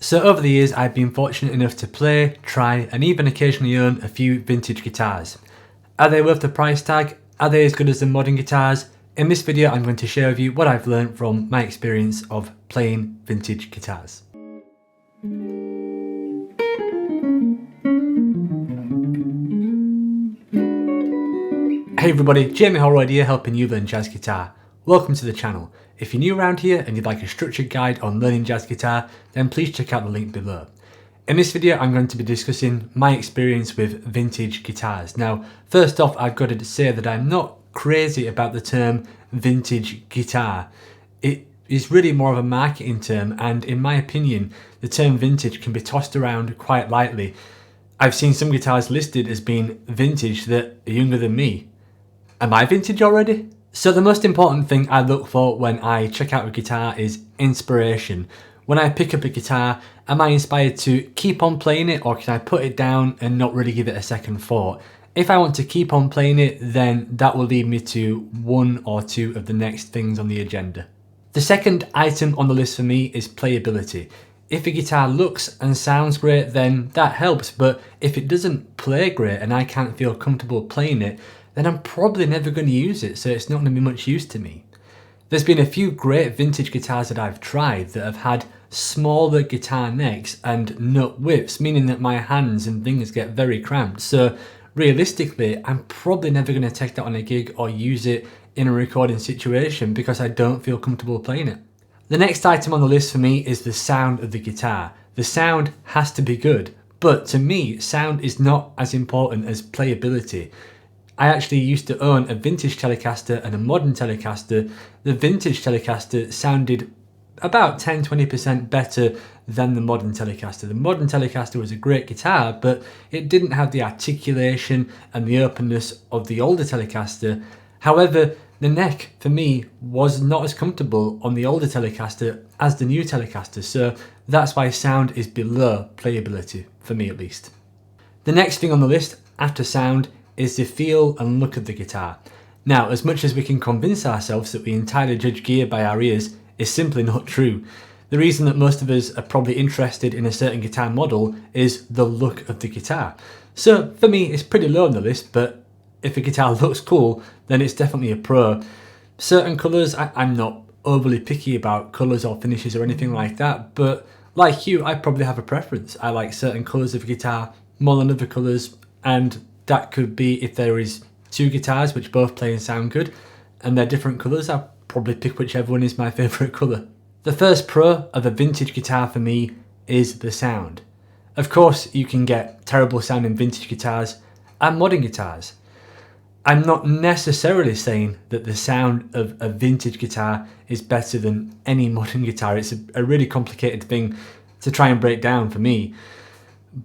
So over the years I've been fortunate enough to play, try and even occasionally own a few vintage guitars. Are they worth the price tag? Are they as good as the modern guitars? In this video I'm going to share with you what I've learned from my experience of playing vintage guitars. Hey everybody, Jamie Holroyd here helping you learn jazz guitar. Welcome to the channel. If you're new around here and you'd like a structured guide on learning jazz guitar, then please check out the link below. In this video I'm going to be discussing my experience with vintage guitars. Now first off, I've got to say that I'm not crazy about the term vintage guitar. It is really more of a marketing term, and in my opinion the term vintage can be tossed around quite lightly. I've seen some guitars listed as being vintage that are younger than me. Am I vintage already? So the most important thing I look for when I check out a guitar is inspiration. When I pick up a guitar, am I inspired to keep on playing it, or can I put it down and not really give it a second thought? If I want to keep on playing it, then that will lead me to one or two of the next things on the agenda. The second item on the list for me is playability. If a guitar looks and sounds great, then that helps, but if it doesn't play great and I can't feel comfortable playing it, then I'm probably never going to use it, so it's not going to be much use to me. There's been a few great vintage guitars that I've tried that have had smaller guitar necks and nut widths, meaning that my hands and fingers get very cramped. So realistically, I'm probably never going to take that on a gig or use it in a recording situation because I don't feel comfortable playing it. The next item on the list for me is the sound of the guitar. The sound has to be good, but to me, sound is not as important as playability. I actually used to own a vintage Telecaster and a modern Telecaster. The vintage Telecaster sounded about 10-20% better than the modern Telecaster. The modern Telecaster was a great guitar, but it didn't have the articulation and the openness of the older Telecaster. However, the neck for me was not as comfortable on the older Telecaster as the new Telecaster, so that's why sound is below playability, for me at least. The next thing on the list after sound is the feel and look of the guitar. Now, as much as we can convince ourselves that we entirely judge gear by our ears, is simply not true. The reason that most of us are probably interested in a certain guitar model is the look of the guitar. So for me, it's pretty low on the list, but if a guitar looks cool, then it's definitely a pro. Certain colours, I'm not overly picky about colours or finishes or anything like that, but like you, I probably have a preference. I like certain colours of a guitar more than other colours, and that could be if there is two guitars which both play and sound good and they're different colours, I'll probably pick whichever one is my favourite colour. The first pro of a vintage guitar for me is the sound. Of course you can get terrible sounding vintage guitars and modern guitars. I'm not necessarily saying that the sound of a vintage guitar is better than any modern guitar. It's a really complicated thing to try and break down for me.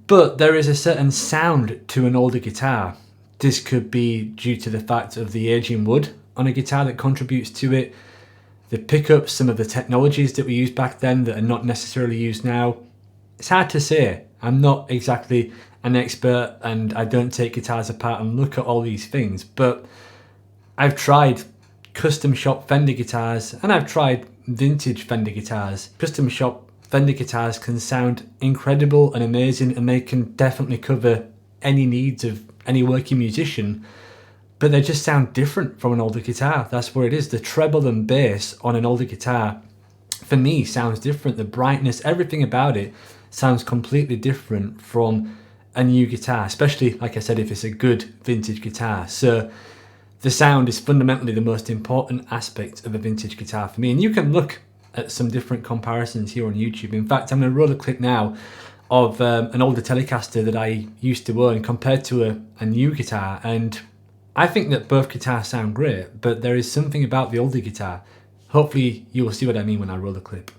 But there is a certain sound to an older guitar. This could be due to the fact of the aging wood on a guitar that contributes to it, the pickups, some of the technologies that we used back then that are not necessarily used now. It's hard to say. I'm not exactly an expert and I don't take guitars apart and look at all these things, but I've tried custom shop Fender guitars and I've tried vintage Fender guitars. Custom shop Fender guitars can sound incredible and amazing, and they can definitely cover any needs of any working musician, but they just sound different from an older guitar. That's where it is. The treble and bass on an older guitar, for me, sounds different. The brightness, everything about it sounds completely different from a new guitar, especially, like I said, if it's a good vintage guitar. So the sound is fundamentally the most important aspect of a vintage guitar for me, and you can look at some different comparisons here on YouTube. In fact, I'm going to roll a clip now of an older Telecaster that I used to own compared to a new guitar, and I think that both guitars sound great, but there is something about the older guitar. Hopefully you will see what I mean when I roll the clip.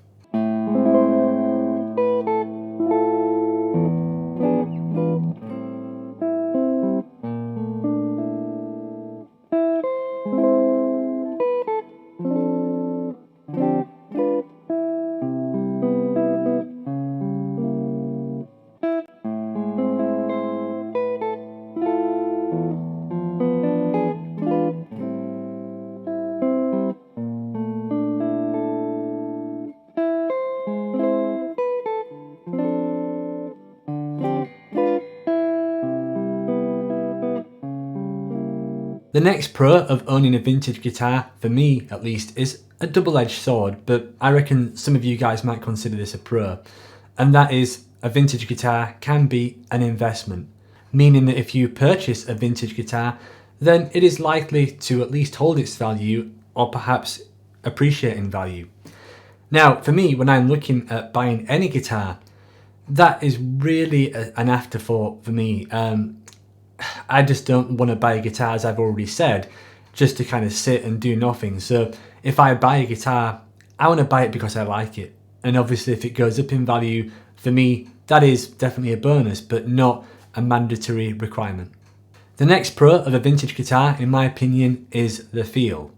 The next pro of owning a vintage guitar, for me at least, is a double-edged sword, but I reckon some of you guys might consider this a pro, and that is a vintage guitar can be an investment, meaning that if you purchase a vintage guitar, then it is likely to at least hold its value or perhaps appreciate in value. Now, for me, when I'm looking at buying any guitar, that is really an afterthought for me. I just don't want to buy a guitar, as I've already said, just to kind of sit and do nothing. So if I buy a guitar, I want to buy it because I like it. And obviously if it goes up in value, for me, that is definitely a bonus, but not a mandatory requirement. The next pro of a vintage guitar, in my opinion, is the feel.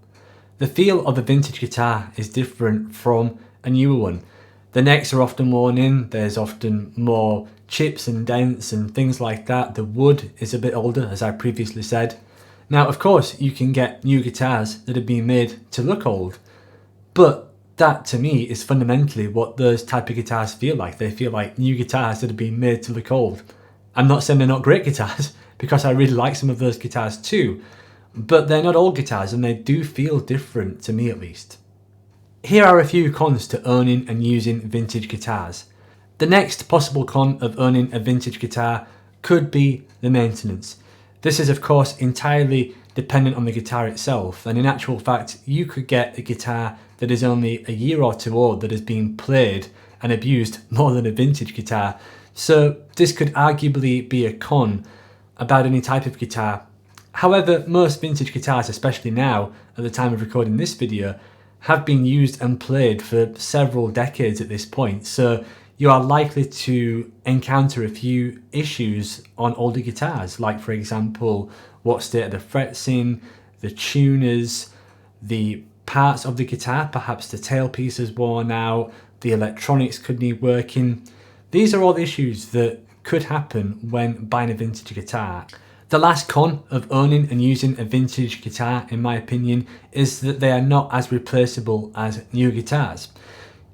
The feel of a vintage guitar is different from a newer one. The necks are often worn in, there's often more chips and dents and things like that. The wood is a bit older, as I previously said. Now, of course, you can get new guitars that have been made to look old, but that to me is fundamentally what those type of guitars feel like. They feel like new guitars that have been made to look old. I'm not saying they're not great guitars, because I really like some of those guitars too, but they're not all guitars and they do feel different, to me at least. Here are a few cons to owning and using vintage guitars. The next possible con of owning a vintage guitar could be the maintenance. This is of course entirely dependent on the guitar itself, and in actual fact you could get a guitar that is only a year or two old that has been played and abused more than a vintage guitar. So this could arguably be a con about any type of guitar. However, most vintage guitars, especially now at the time of recording this video, have been used and played for several decades at this point, so you are likely to encounter a few issues on older guitars, like for example what state of the frets in, the tuners, the parts of the guitar, perhaps the tailpiece is worn out, the electronics could need working. These are all issues that could happen when buying a vintage guitar. The last con of owning and using a vintage guitar, in my opinion, is that they are not as replaceable as new guitars.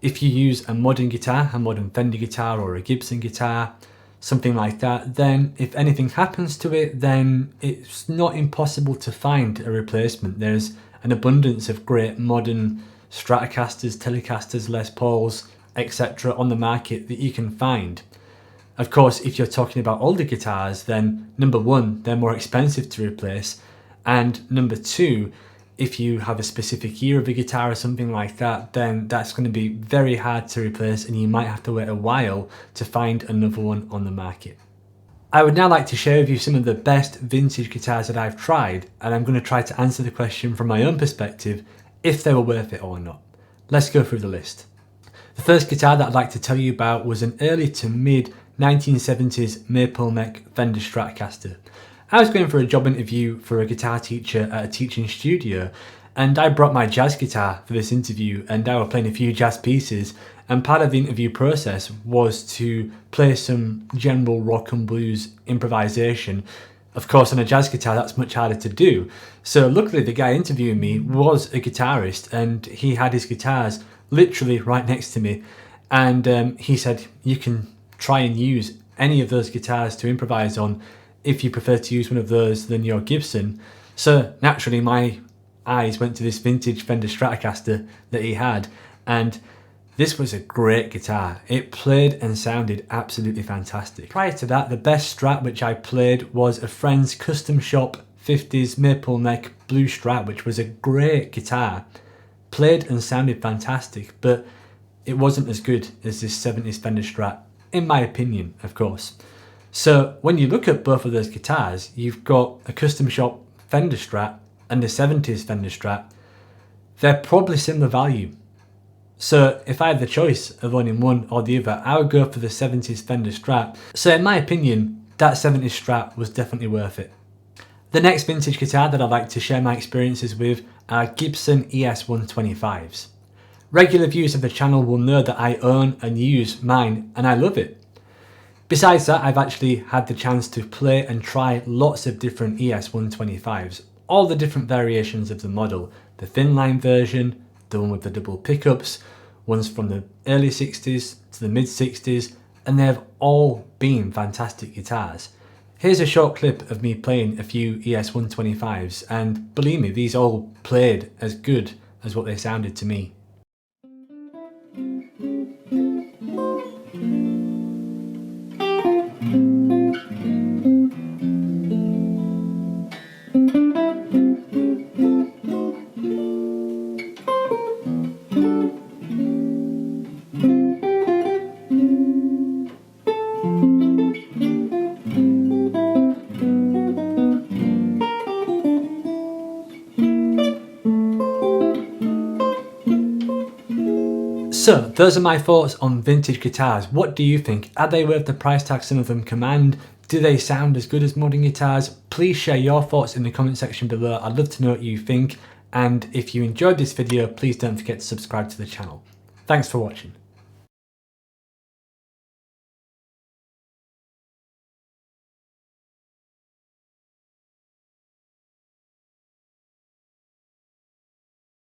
If you use a modern guitar, a modern Fender guitar or a Gibson guitar, something like that, then if anything happens to it, then it's not impossible to find a replacement. There's an abundance of great modern Stratocasters, Telecasters, Les Pauls, etc. on the market that you can find. Of course, if you're talking about older guitars, then number one, they're more expensive to replace, and number two, if you have a specific year of a guitar or something like that, then that's going to be very hard to replace and you might have to wait a while to find another one on the market. I would now like to share with you some of the best vintage guitars that I've tried, and I'm going to try to answer the question from my own perspective, if they were worth it or not. Let's go through the list. The first guitar that I'd like to tell you about was an early to mid 1970s maple neck Fender Stratocaster. I was going for a job interview for a guitar teacher at a teaching studio, and I brought my jazz guitar for this interview, and I was playing a few jazz pieces, and part of the interview process was to play some general rock and blues improvisation. Of course, on a jazz guitar that's much harder to do, so luckily the guy interviewing me was a guitarist and he had his guitars literally right next to me, and he said, you can try and use any of those guitars to improvise on if you prefer to use one of those than your Gibson. So naturally my eyes went to this vintage Fender Stratocaster that he had, and this was a great guitar. It played and sounded absolutely fantastic. Prior to that, the best Strat which I played was a friend's custom shop 50s maple neck blue Strat, which was a great guitar. Played and sounded fantastic, but it wasn't as good as this 70s Fender Strat, in my opinion, of course. So when you look at both of those guitars, you've got a custom shop Fender Strat and the 70s Fender Strat. They're probably similar value. So if I had the choice of owning one or the other, I would go for the 70s Fender Strat. So in my opinion, that 70s Strat was definitely worth it. The next vintage guitar that I'd like to share my experiences with are Gibson ES125s. Regular viewers of the channel will know that I own and use mine, and I love it. Besides that, I've actually had the chance to play and try lots of different ES125s, all the different variations of the model, the thin line version, the one with the double pickups, ones from the early 60s to the mid 60s, and they've all been fantastic guitars. Here's a short clip of me playing a few ES125s, and believe me, these all played as good as what they sounded to me. So those are my thoughts on vintage guitars. What do you think? Are they worth the price tag some of them command? Do they sound as good as modern guitars? Please share your thoughts in the comment section below. I'd love to know what you think. And if you enjoyed this video, please don't forget to subscribe to the channel. Thanks for watching.